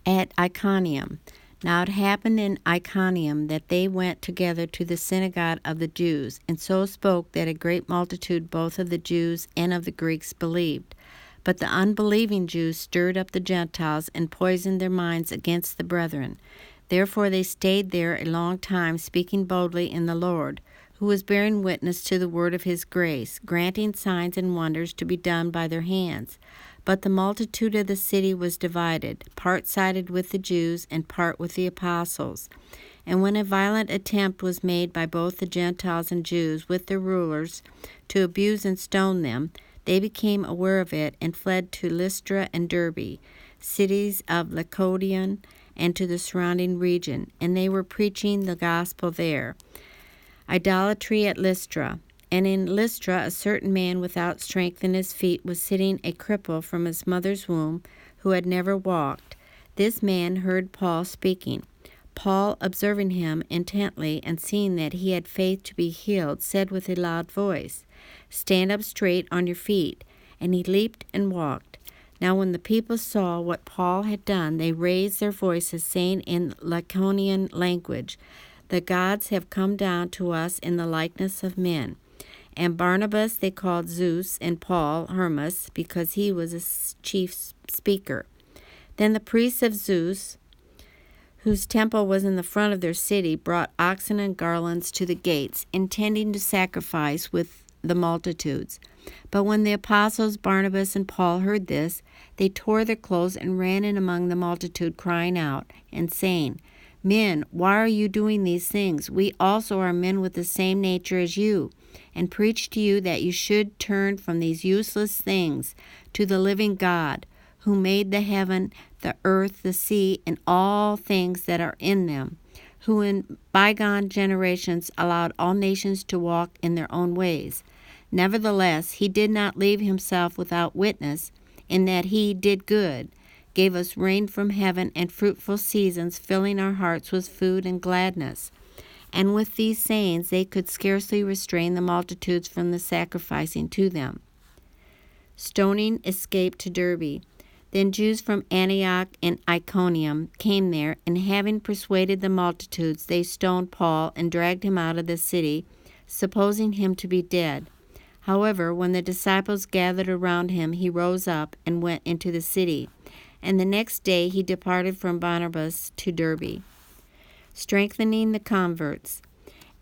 at Iconium. Now it happened in Iconium that they went together to the synagogue of the Jews, and so spoke that a great multitude both of the Jews and of the Greeks believed. But the unbelieving Jews stirred up the Gentiles and poisoned their minds against the brethren. Therefore they stayed there a long time, speaking boldly in the Lord, who was bearing witness to the word of his grace, granting signs and wonders to be done by their hands. But the multitude of the city was divided, part sided with the Jews and part with the apostles. And when a violent attempt was made by both the Gentiles and Jews with their rulers to abuse and stone them, they became aware of it and fled to Lystra and Derbe, cities of Lycaonia, and to the surrounding region, and they were preaching the gospel there. Idolatry at Lystra. And in Lystra a certain man without strength in his feet was sitting a cripple from his mother's womb, who had never walked. This man heard Paul speaking. Paul, observing him intently and seeing that he had faith to be healed, said with a loud voice, "Stand up straight on your feet." And he leaped and walked. Now when the people saw what Paul had done, they raised their voices, saying in Lycaonian language, "The gods have come down to us in the likeness of men." And Barnabas they called Zeus, and Paul Hermas, because he was a chief speaker. Then the priests of Zeus, whose temple was in the front of their city, brought oxen and garlands to the gates, intending to sacrifice with the multitudes. But when the apostles Barnabas and Paul heard this, they tore their clothes and ran in among the multitude, crying out and saying, "Men, why are you doing these things? We also are men with the same nature as you, and preach to you that you should turn from these useless things to the living God, who made the heaven, the earth, the sea, and all things that are in them, who in bygone generations allowed all nations to walk in their own ways. Nevertheless, he did not leave himself without witness, in that he did good, gave us rain from heaven and fruitful seasons, filling our hearts with food and gladness." And with these sayings they could scarcely restrain the multitudes from the sacrificing to them. Stoning escaped to Derbe. Then Jews from Antioch and Iconium came there, and having persuaded the multitudes, they stoned Paul and dragged him out of the city, supposing him to be dead. However, when the disciples gathered around him, he rose up and went into the city. And the next day he departed from Barnabas to Derbe, strengthening the converts.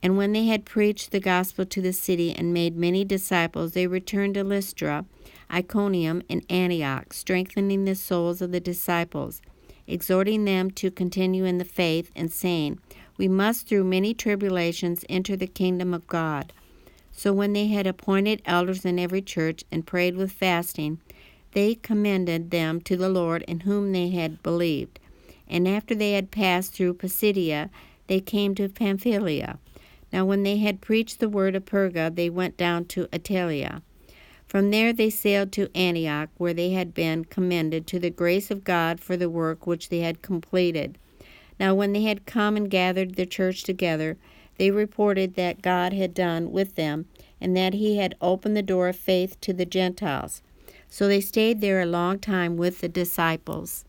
And when they had preached the gospel to the city and made many disciples, they returned to Lystra, Iconium, and Antioch, strengthening the souls of the disciples, exhorting them to continue in the faith, and saying, "We must through many tribulations enter the kingdom of God." So when they had appointed elders in every church and prayed with fasting, they commended them to the Lord in whom they had believed. And after they had passed through Pisidia, they came to Pamphylia. Now when they had preached the word of Perga, they went down to Attalia. From there they sailed to Antioch, where they had been commended to the grace of God for the work which they had completed. Now when they had come and gathered the church together, they reported that God had done with them, and that he had opened the door of faith to the Gentiles. So they stayed there a long time with the disciples.